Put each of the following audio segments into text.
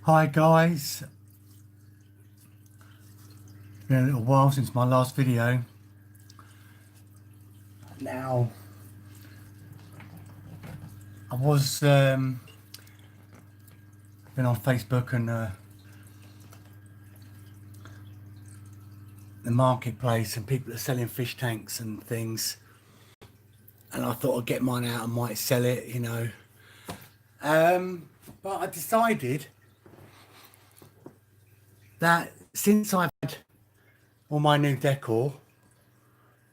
Hi guys, it's been a little while since my last video. Now, I was been on Facebook and the marketplace, and people are selling fish tanks and things, and I thought I'd get mine out and might sell it, you know. But I decided that since I've had all my new decor,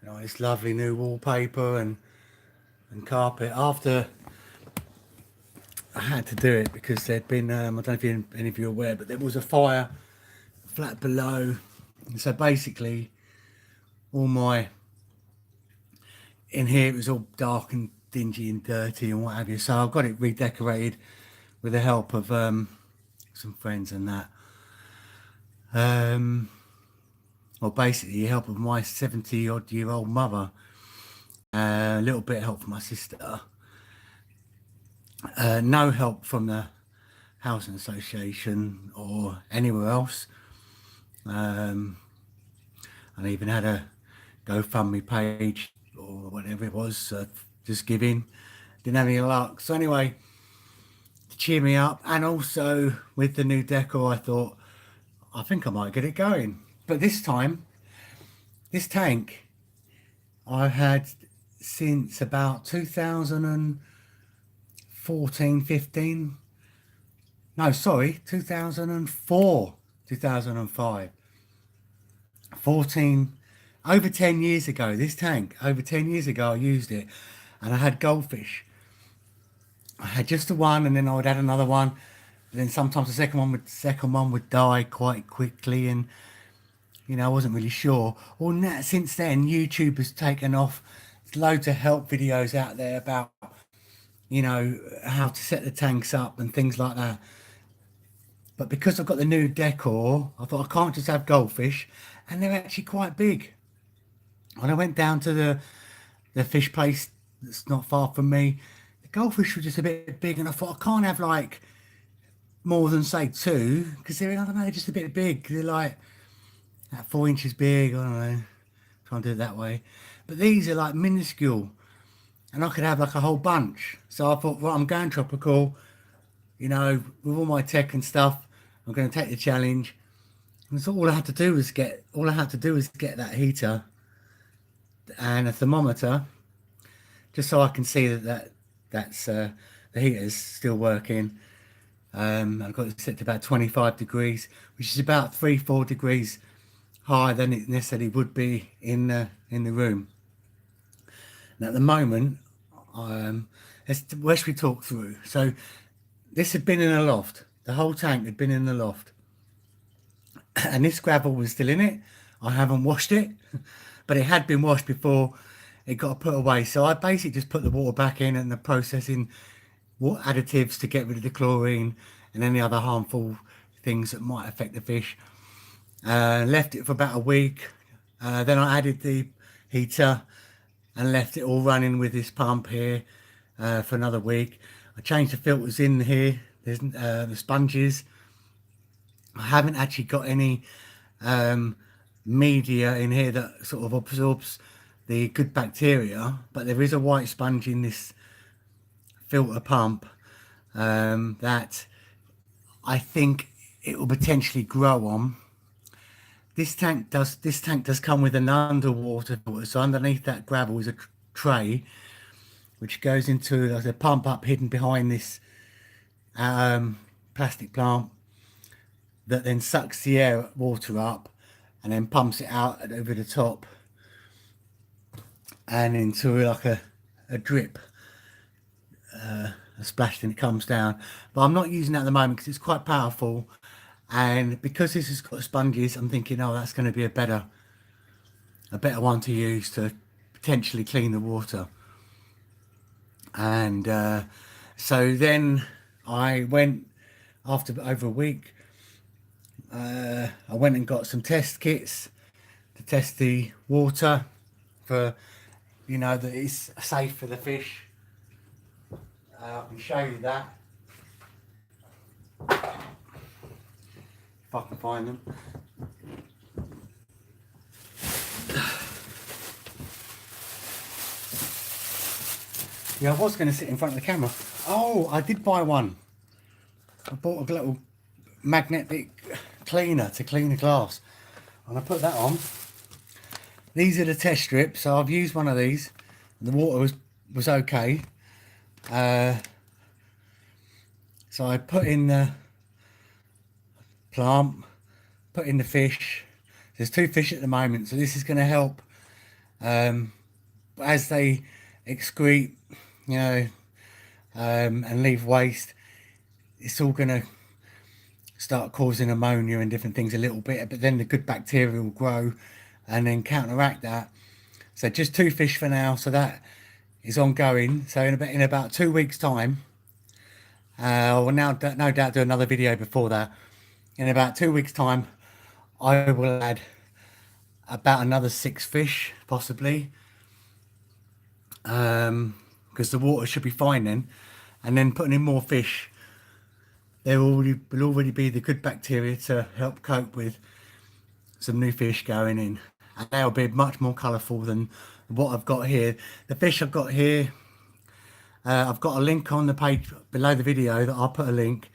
you know, this lovely new wallpaper and carpet, after I had to do it because there'd been, I don't know if any of you are aware, but there was a fire flat below. And so basically, all my, in here it was all dark and dingy and dirty and what have you. So I've got it redecorated with the help of some friends and that. Well, basically, help of my 70-odd-year-old mother. A little bit of help from my sister. No help from the housing association or anywhere else. I even had a GoFundMe page or whatever it was, just giving. Didn't have any luck. So anyway, to cheer me up, and also with the new decor, I thought I think I might get it going. But this time, this tank I've had since about 2014, 15. No, sorry, 2004, 2005. 14, over 10 years ago, this tank, over 10 years ago, I used it, and I had goldfish. I had just the one, and then I would add another one. And then sometimes the second one would die quite quickly, and you know, I wasn't really sure. Well, now, since then, YouTube has taken off. There's loads of help videos out there about, you know, how to set the tanks up and things like that. But because I've got the new decor, I thought I can't just have goldfish, and they're actually quite big. When I went down to the fish place that's not far from me, the goldfish were just a bit big, and I thought I can't have like more than say two because they're, I don't know, they're just a bit big. They're like 4 inches big. I don't know. Try and do it that way. But these are like minuscule, and I could have like a whole bunch. So I thought, right, I'm going tropical. You know, with all my tech and stuff, I'm going to take the challenge. And so all I had to do was get that heater and a thermometer, just so I can see that's the heater's still working. I've got it set to about 25 degrees, which is about 3-4 degrees higher than it necessarily would be in the room. And at the moment, where should we talk through? So this had been in a loft. The whole tank had been in the loft, and this gravel was still in it. I haven't washed it, but it had been washed before it got put away. So I basically just put the water back in and the processing water additives to get rid of the chlorine and any other harmful things that might affect the fish. Left it for about a week. Then I added the heater and left it all running with this pump here for another week. I changed the filters in here. There's the sponges. I haven't actually got any media in here that sort of absorbs the good bacteria, but there is a white sponge in this filter pump that I think it will potentially grow on. This tank does come with an underwater filter, so underneath that gravel is a tray which goes into a pump up hidden behind this plastic plant that then sucks the air water up and then pumps it out over the top and into like a drip, a splash, and it comes down. But I'm not using that at the moment because it's quite powerful, and because this has got sponges, I'm thinking, oh, that's going to be a better one to use to potentially clean the water. And so then I went, after over a week, I went and got some test kits to test the water for, you know, that it's safe for the fish. I can show you that. if I can find them. Yeah, I was going to sit in front of the camera. Oh, I did buy one. I bought a little magnetic cleaner to clean the glass, and I put that on. These are the test strips, so I've used one of these. The water was okay. So I put in the plant, put in the fish. There's 2 fish at the moment, so this is going to help as they excrete, you know, and leave waste. It's all going to start causing ammonia and different things a little bit, but then the good bacteria will grow and then counteract that. So just 2 fish for now, so that is ongoing. So in about 2 weeks time, I will now no doubt do another video before that. In about 2 weeks time, I will add about another 6 fish possibly, because the water should be fine then, and then putting in more fish, there will already be the good bacteria to help cope with some new fish going in, and they'll be much more colourful than what I've got here. The fish I've got here, I've got a link on the page below the video that I'll put a link,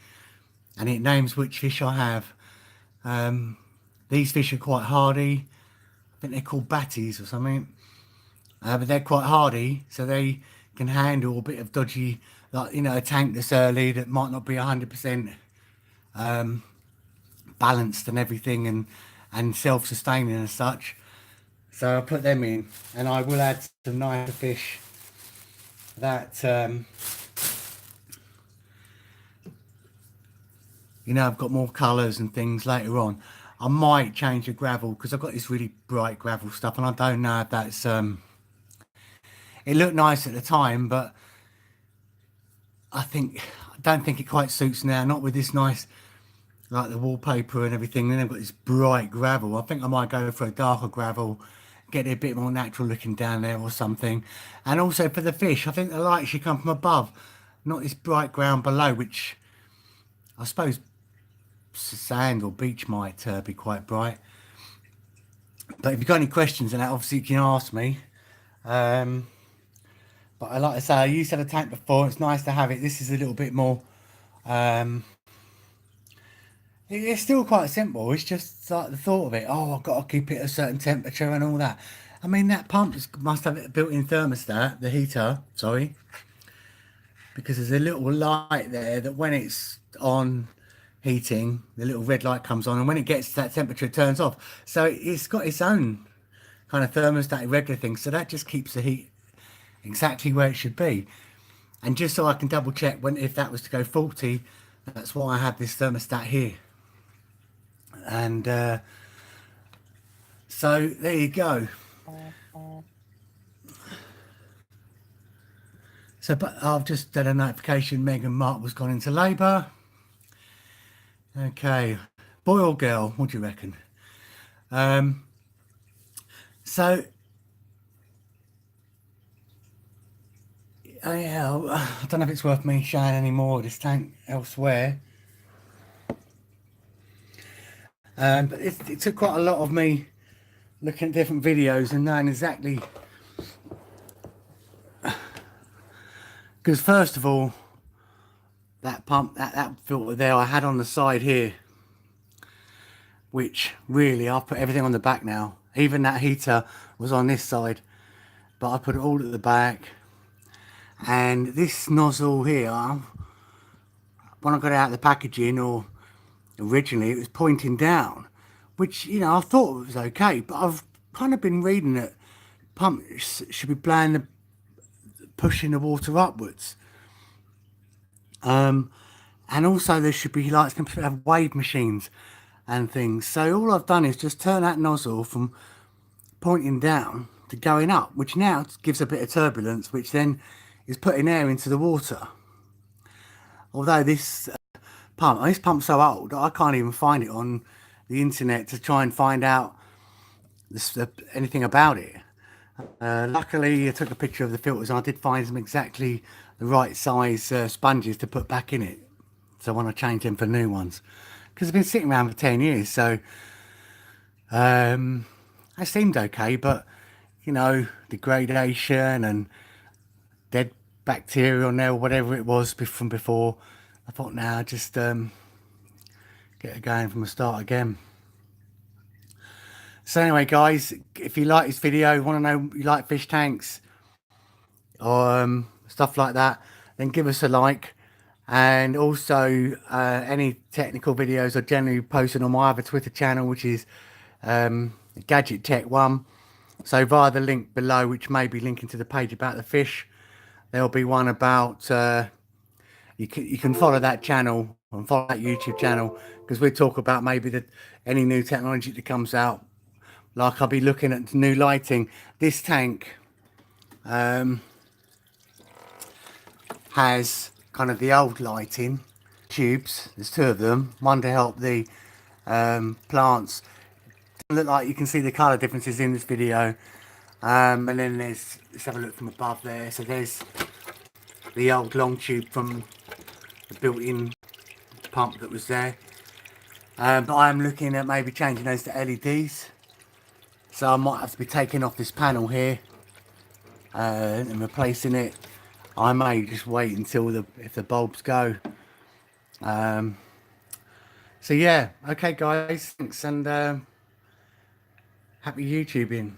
and it names which fish I have. These fish are quite hardy. I think they're called batties or something, but they're quite hardy, so they can handle a bit of dodgy, like, you know, a tank that's early that might not be 100% balanced and everything, and self-sustaining and such. So I'll put them in, and I will add some nicer fish that you know, I've got more colours and things later on. I might change the gravel because I've got this really bright gravel stuff, and I don't know if that's it looked nice at the time, but I don't think it quite suits now, not with this nice, like the wallpaper and everything. Then I've got this bright gravel. I think I might go for a darker gravel, get it a bit more natural looking down there or something. And also for the fish, I think the light should come from above, not this bright ground below, which I suppose sand or beach might be quite bright. But if you've got any questions on that, obviously you can ask me. But like I say, I used to have a tank before. It's nice to have it. This is a little bit more it's still quite simple. It's just like the thought of it. Oh, I've got to keep it at a certain temperature and all that. I mean, that pump must have a built-in thermostat, the heater, sorry, because there's a little light there that when it's on heating, the little red light comes on, and when it gets to that temperature, it turns off. So it's got its own kind of thermostat regular thing. So that just keeps the heat exactly where it should be. And just so I can double check if that was to go faulty, that's why I have this thermostat here. And so there you go. So, but I've just done a notification. Meg and Mark was gone into labour. Okay, boy or girl? What do you reckon? So yeah, I don't know if it's worth me showing any more of this tank elsewhere. But it took quite a lot of me looking at different videos and knowing exactly, because first of all, that pump, that filter there I had on the side here, which really I've put everything on the back now. Even that heater was on this side, but I put it all at the back. And this nozzle here, when I got it out of the packaging, or originally it was pointing down, which, you know, I thought it was okay, but I've kind of been reading that pumps should be blowing pushing the water upwards, and also there should be like have wave machines and things. So all I've done is just turn that nozzle from pointing down to going up, which now gives a bit of turbulence, which then is putting air into the water. Although this pump's so old, I can't even find it on the internet to try and find out anything about it. Luckily, I took a picture of the filters and I did find some exactly the right size sponges to put back in it. So I want to change them for new ones because they've been sitting around for 10 years. So they seemed okay, but you know, degradation and dead bacteria on there or whatever it was from before. I thought, now just get it going from the start again. So anyway, guys, if you like this video, want to know you like fish tanks or stuff like that, then give us a like. And also any technical videos are generally posted on my other Twitter channel, which is Gadget Tech 1. So via the link below, which may be linking to the page about the fish, there'll be one about you can follow that channel and follow that YouTube channel, because we talk about maybe any new technology that comes out. Like I'll be looking at new lighting. This tank has kind of the old lighting tubes. There's two of them, one to help the plants. Doesn't look like you can see the color differences in this video. And then let's have a look from above there. So there's the old long tube from the built-in pump that was there. But I'm looking at maybe changing those to LEDs. So I might have to be taking off this panel here and replacing it. I may just wait until if the bulbs go. So yeah, okay guys, thanks, and happy YouTubing.